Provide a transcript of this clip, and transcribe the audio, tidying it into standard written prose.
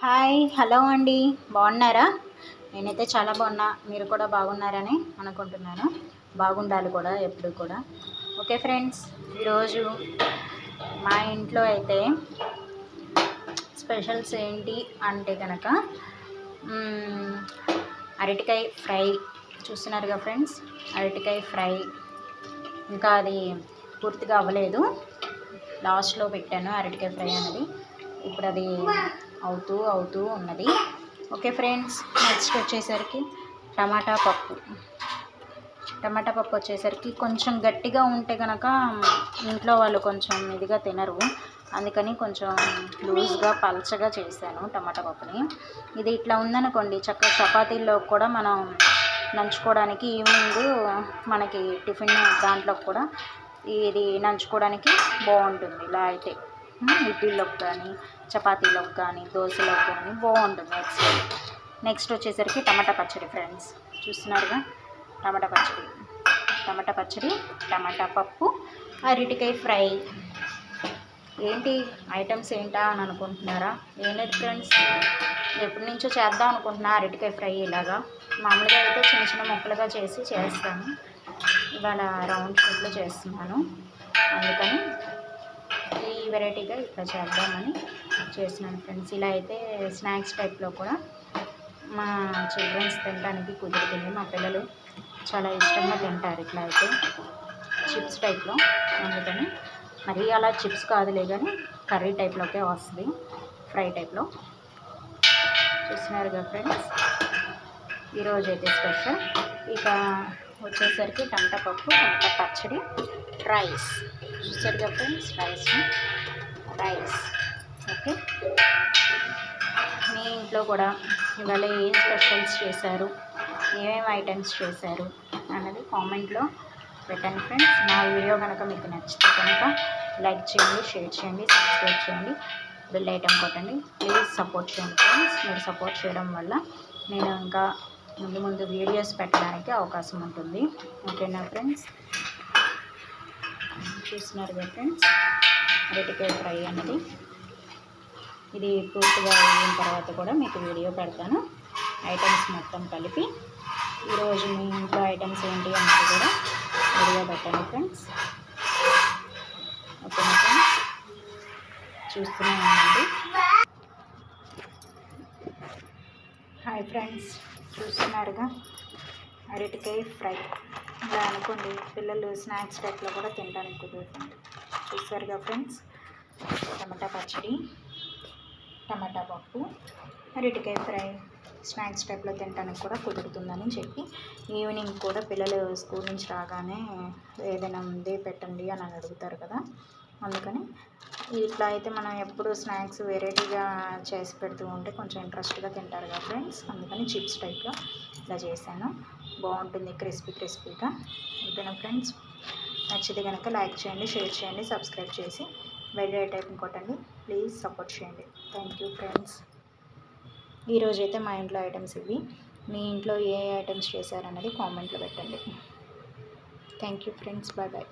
Hi hello అండి, బాగున్నారా? నేనైతే చాలా బాగున్నా. మీరు కూడా బాగున్నారని అనుకుంటున్నాను. బాగుండాలి కూడా ఎప్పుడు కూడా. ఓకే ఫ్రెండ్స్, ఈరోజు మా ఇంట్లో అయితే స్పెషల్స్ ఏంటి అంటే కనుక అరటికాయ ఫ్రై చూస్తున్నారుగా ఫ్రెండ్స్. అరటికాయ ఫ్రై ఇంకా అది పూర్తిగా అవ్వలేదు, లాస్ట్లో పెట్టాను అరటికాయ ఫ్రై అనేది. ఇప్పుడు అది అవుతూ ఉన్నది. ఓకే ఫ్రెండ్స్, నెక్స్ట్ వచ్చేసరికి టమాటా పప్పు వచ్చేసరికి కొంచెం గట్టిగా ఉంటే కనుక ఇంట్లో వాళ్ళు కొంచెం ఇదిగా తినరు, అందుకని కొంచెం లూజ్గా పల్చగా చేశాను టమాటా పప్పుని. ఇది ఇట్లా ఉందనుకోండి, చక్కగా చపాతీల్లో కూడా మనం నంచుకోవడానికి, ఈవినింగ్ మనకి టిఫిన్ దాంట్లో కూడా ఇది నంచుకోవడానికి బాగుంటుంది. ఇలా అయితే ఇడ్లీలోకి కానీ, చపాతీలోకి కానీ, దోశలోకి కానీ బాగుంటుంది. నెక్స్ట్ వచ్చేసరికి టమాటా పచ్చడి ఫ్రెండ్స్, చూస్తున్నారుగా. టమాటా పచ్చడి, టమాటా పప్పు, అరటికాయ ఫ్రై. ఏంటి ఐటమ్స్ ఏంటా అని అనుకుంటున్నారా? ఏం లేదు ఫ్రెండ్స్, ఎప్పటి నుంచో చేద్దాం అనుకుంటున్నా అరటికాయ ఫ్రై. ఇలాగా మామూలుగా అయితే చిన్న చిన్న ముక్కలుగా చేస్తాను, ఇవాళ రౌండ్ షేప్లో చేస్తున్నాను. అందుకని ఈ వెరైటీగా ఇట్లా చేద్దామని చేస్తున్నాను ఫ్రెండ్స్. ఇలా అయితే స్నాక్స్ టైప్లో కూడా మా చిల్డ్రన్స్ తినడానికి కుదురుతుంది. మా పిల్లలు చాలా ఇష్టంగా తింటారు ఇట్లా అయితే, చిప్స్ టైప్లో. అందుకని మరీ అలా చిప్స్ కాదులే కానీ కర్రీ టైప్లోకే వస్తుంది, ఫ్రై టైప్లో. చూస్తున్నారుగా ఫ్రెండ్స్, ఈరోజు అయితే స్పెషల్. ఇక వచ్చేసరికి టమాటా పప్పు, టమాటా పచ్చడి, రైస్. చూసారుగా ఫ్రెండ్స్, రైస్. ఓకే, మీ ఇంట్లో కూడా ఇవాళ ఏం స్పెషల్స్ చేశారు, ఏమేమి ఐటమ్స్ చేశారు అన్నది కామెంట్లో పెట్టండి ఫ్రెండ్స్. నా వీడియో కనుక మీకు నచ్చితే కనుక లైక్ చేయండి, షేర్ చేయండి, సబ్స్క్రైబ్ చేయండి, బెల్ ఐటమ్ కొట్టండి. ప్లీజ్ సపోర్ట్ చేయండి ఫ్రెండ్స్. మీరు సపోర్ట్ చేయడం వల్ల నేను ఇంకా ముందు వీడియోస్ పెట్టడానికి అవకాశం ఉంటుంది. ఓకేనా ఫ్రెండ్స్? చూస్తున్నారుగా ఫ్రెండ్స్, అరటికాయ ఫ్రై అన్నది ఇది పూర్తిగా అయిన తర్వాత కూడా మీకు వీడియో పెడతాను, ఐటమ్స్ మొత్తం కలిపి. ఈరోజు మీ ఇంట్లో ఐటమ్స్ ఏంటి అన్నది కూడా వీడియో పెట్టండి ఫ్రెండ్స్. ఓకేనా ఫ్రెండ్స్? చూస్తూనే ఉండండి. హాయ్ ఫ్రెండ్స్, చూస్తున్నారుగా అరటికాయ ఫ్రై. ఇలా అనుకోండి, పిల్లలు స్నాక్స్ టైప్లో కూడా తినడానికి కుదురుతుంది. చూసారుగా ఫ్రెండ్స్, టమాటా పచ్చడి, టమాటా పప్పు, అరటికాయ ఫ్రై స్నాక్స్ టైప్లో తినడానికి కూడా కుదురుతుందని చెప్పి, ఈవినింగ్ కూడా పిల్లలు స్కూల్ నుంచి రాగానే ఏదైనా ముందే పెట్టండి అని అడుగుతారు కదా, అందుకని ఇట్లా అయితే మనం ఎప్పుడు స్నాక్స్ వెరైటీగా చేసి పెడుతూ ఉంటే కొంచెం ఇంట్రెస్ట్గా తింటారు కదా ఫ్రెండ్స్. అందుకని చిప్స్ టైప్లో ఇలా చేశాను, బాగుంటుంది క్రిస్పీగా. ఓకేనా ఫ్రెండ్స్? నచ్చితే కనుక లైక్ చేయండి, షేర్ చేయండి, సబ్స్క్రైబ్ చేసి బెల్ ఐకాన్ కొట్టండి. ప్లీజ్ సపోర్ట్ చేయండి. Thank you friends. ఈరోజైతే మా ఇంట్లో ఐటమ్స్ ఇవి. మీ ఇంట్లో ఏ ఐటమ్స్ చేశారన్నది కామెంట్లో పెట్టండి. Thank you friends. Bye bye.